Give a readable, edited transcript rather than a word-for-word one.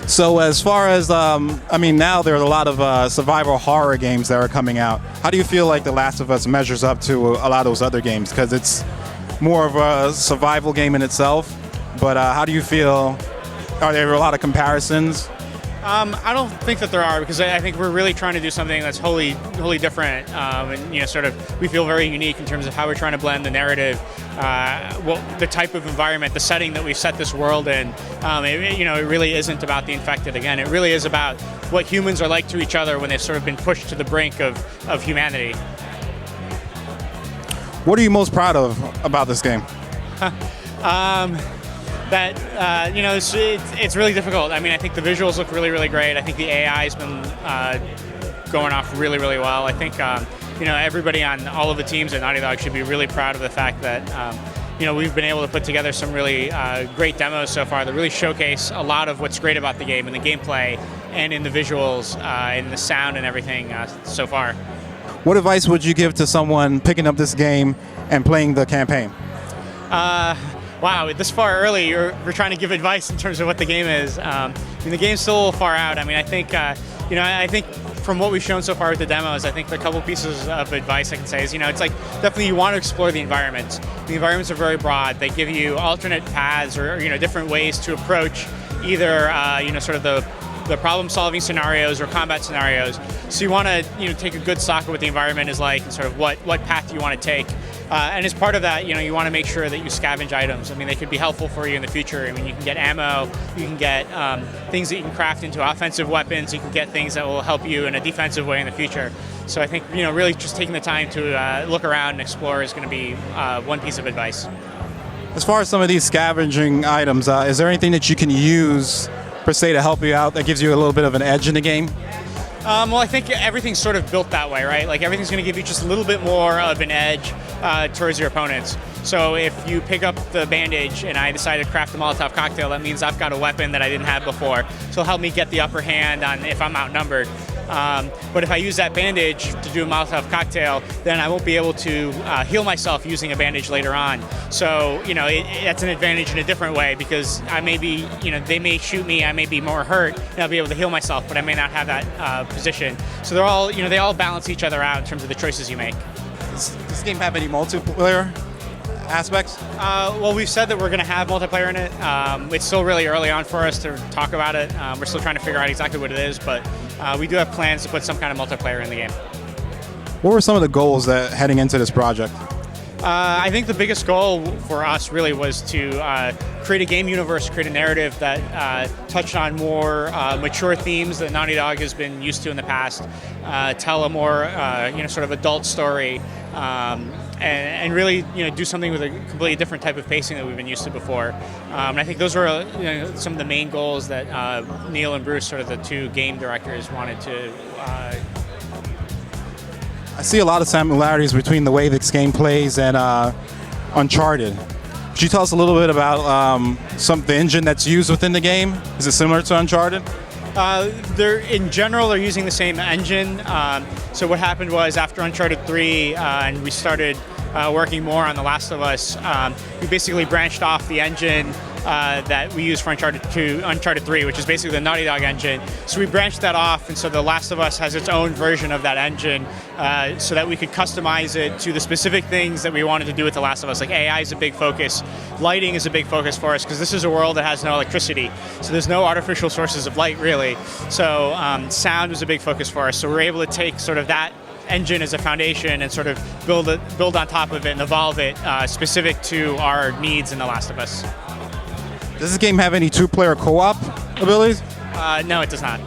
So as far as, I mean, now there are a lot of survival horror games that are coming out. How do you feel like The Last of Us measures up to a lot of those other games? Because it's more of a survival game in itself, but how do you feel? Are there a lot of comparisons? I don't think that there are, because I think we're really trying to do something that's wholly different, and sort of we feel very unique in terms of how we're trying to blend the narrative, the type of environment, the setting that we've set this world in. It really isn't about the infected again. It really is about what humans are like to each other when they've sort of been pushed to the brink of humanity. What are you most proud of about this game? It's really difficult. I mean, I think the visuals look really great. I think the AI has been going off really well. I think everybody on all of the teams at Naughty Dog should be really proud of the fact that we've been able to put together some really great demos so far that really showcase a lot of what's great about the game and the gameplay and in the visuals and the sound and everything so far. What advice would you give to someone picking up this game and playing the campaign? Wow, this far early, we're trying to give advice in terms of what the game is. The game's still a little far out. I mean, I think from what we've shown so far with the demos, I think a couple pieces of advice I can say is, it's like definitely you want to explore the environments. The environments are very broad. They give you alternate paths or different ways to approach either sort of the problem-solving scenarios or combat scenarios. So you want to take a good stock of what the environment is like and sort of what path you want to take. And as part of that, you want to make sure that you scavenge items. I mean, they could be helpful for you in the future. I mean, you can get ammo, you can get things that you can craft into offensive weapons, you can get things that will help you in a defensive way in the future. So I think, really just taking the time to look around and explore is going to be one piece of advice. As far as some of these scavenging items, is there anything that you can use per se to help you out that gives you a little bit of an edge in the game? Well, I think everything's sort of built that way, right? Like everything's going to give you just a little bit more of an edge towards your opponents. So if you pick up the bandage and I decide to craft a Molotov cocktail, that means I've got a weapon that I didn't have before. So it'll help me get the upper hand on if I'm outnumbered. But if I use that bandage to do a Molotov cocktail, then I won't be able to heal myself using a bandage later on. So, that's an advantage in a different way because I may be, they may shoot me, I may be more hurt, and I'll be able to heal myself, but I may not have that position. So they're all, they all balance each other out in terms of the choices you make. Does this game have any multiplayer aspects? Well, we've said that we're going to have multiplayer in it. It's still really early on for us to talk about it. We're still trying to figure out exactly what it is, but we do have plans to put some kind of multiplayer in the game. What were some of the goals that heading into this project? I think the biggest goal for us really was to create a game universe, create a narrative that touched on more mature themes that Naughty Dog has been used to in the past, tell a more sort of adult story, and really do something with a completely different type of pacing that we've been used to before. And I think those were some of the main goals that Neil and Bruce, sort of the two game directors, wanted to. I see a lot of similarities between the way this game plays and Uncharted. Could you tell us a little bit about the engine that's used within the game? Is it similar to Uncharted? In general, they're using the same engine. So what happened was after Uncharted 3 and we started working more on The Last of Us, we basically branched off the engine that we use for Uncharted 2, Uncharted 3, which is basically the Naughty Dog engine. So we branched that off, and so The Last of Us has its own version of that engine so that we could customize it to the specific things that we wanted to do with The Last of Us. Like AI is a big focus, lighting is a big focus for us, because this is a world that has no electricity. So there's no artificial sources of light, really. So sound was a big focus for us. So we're able to take sort of that engine as a foundation and sort of build on top of it and evolve it specific to our needs in The Last of Us. Does this game have any two-player co-op abilities? No, it does not.